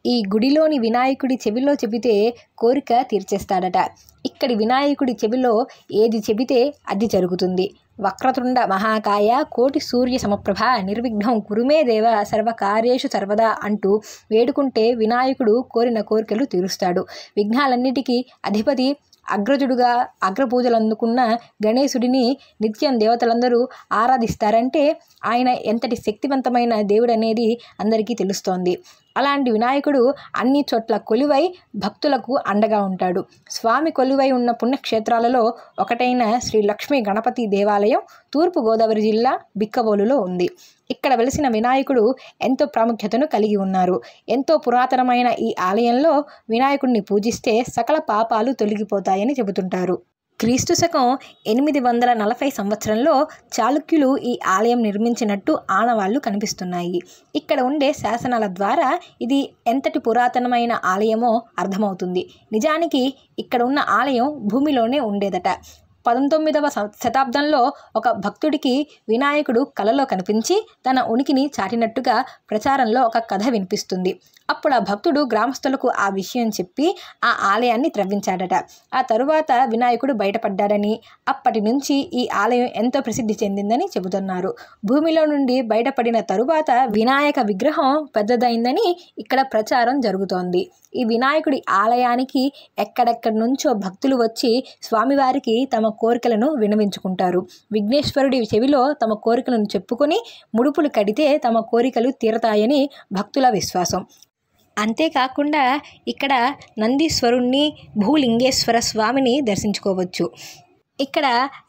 ఈ గుడిలోని వినాయకుడి చెవిలో చెబితే కోరిక తీర్చేస్తాడట. ఇక్కడి వినాయకుడి చెవిలో ఏది చెబితే అది జరుగుతుంది. వక్రతుండ మహాకాయ కోటి సూర్య సమప్రభ నిర్విఘ్నం కురుమే దేవ సర్వకార్యేషు సర్వదా అంటూ వేడుకుంటే వినాయకుడు కోరిన కోరికలు తీరుస్తాడు. విఘ్నాలన్నిటికీ అధిపతి అగ్రజుడుగా అగ్రపూజలు అందుకున్న గణేశుడిని నిత్యం దేవతలందరూ ఆరాధిస్తారంటే ఆయన ఎంతటి శక్తివంతమైన దేవుడనేది అందరికీ తెలుస్తోంది. అలాంటి వినాయకుడు అన్ని చోట్ల కొలువై భక్తులకు అండగా ఉంటాడు. స్వామి కొలువై ఉన్న పుణ్యక్షేత్రాలలో ఒకటైన శ్రీ లక్ష్మీ గణపతి దేవాలయం తూర్పుగోదావరి జిల్లా బిక్కవోలులో ఉంది. ఇక్కడ వెలిసిన వినాయకుడు ఎంతో ప్రాముఖ్యతను కలిగి ఉన్నారు. ఎంతో పురాతనమైన ఈ ఆలయంలో వినాయకుడిని పూజిస్తే సకల పాపాలు తొలగిపోతాయని చెబుతుంటారు. క్రీస్తు శకం 840 సంవత్సరంలో చాళుక్యులు ఈ ఆలయం నిర్మించినట్టు ఆనవాళ్లు కనిపిస్తున్నాయి. ఇక్కడ ఉండే శాసనాల ద్వారా ఇది ఎంతటి పురాతనమైన ఆలయమో అర్థమవుతుంది. నిజానికి ఇక్కడ ఉన్న ఆలయం భూమిలోనే ఉండేదట. 19వ శతాబ్దంలో ఒక భక్తుడికి వినాయకుడు కలలో కనిపించి తన ఉనికిని చాటినట్టుగా ప్రచారంలో ఒక కథ వినిపిస్తుంది. అప్పుడు ఆ భక్తుడు గ్రామస్తులకు ఆ విషయం చెప్పి ఆ ఆలయాన్ని త్రవ్వించాడట. ఆ తరువాత వినాయకుడు బయటపడ్డాడని, అప్పటి నుంచి ఈ ఆలయం ఎంతో ప్రసిద్ధి చెందిందని చెబుతున్నారు. భూమిలో నుండి బయటపడిన తరువాత వినాయక విగ్రహం పెద్దదైందని ఇక్కడ ప్రచారం జరుగుతోంది. ఈ వినాయకుడి ఆలయానికి ఎక్కడెక్కడి నుంచో భక్తులు వచ్చి స్వామివారికి తమ కోరికలను విన్నవించుకుంటారు. విఘ్నేశ్వరుడి చెవిలో తమ కోరికలను చెప్పుకొని ముడుపులు కడితే తమ కోరికలు తీరతాయని భక్తుల విశ్వాసం. అంతేకాకుండా ఇక్కడ నందీశ్వరుణ్ణి, భూలింగేశ్వర స్వామిని దర్శించుకోవచ్చు. ఇక్కడ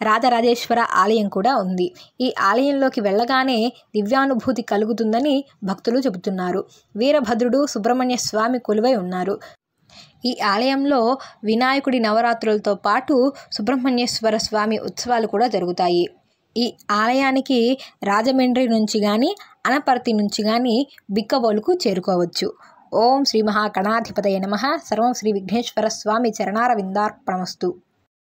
రాజరాజేశ్వర ఆలయం కూడా ఉంది. ఈ ఆలయంలోకి వెళ్ళగానే దివ్యానుభూతి కలుగుతుందని భక్తులు చెబుతున్నారు. వీరభద్రుడు, సుబ్రహ్మణ్య స్వామి కొలువై ఉన్నారు. ఈ ఆలయంలో వినాయకుడి నవరాత్రులతో పాటు సుబ్రహ్మణ్యేశ్వర స్వామి ఉత్సవాలు కూడా జరుగుతాయి. ఈ ఆలయానికి రాజమండ్రి నుంచి కానీ అనపర్తి నుంచి కానీ బిక్కవోలుకు చేరుకోవచ్చు. ఓం శ్రీ మహాగణాధిపతయే నమః. సర్వం శ్రీ విఘ్నేశ్వర స్వామి చరణారవిందార్పణమస్తు.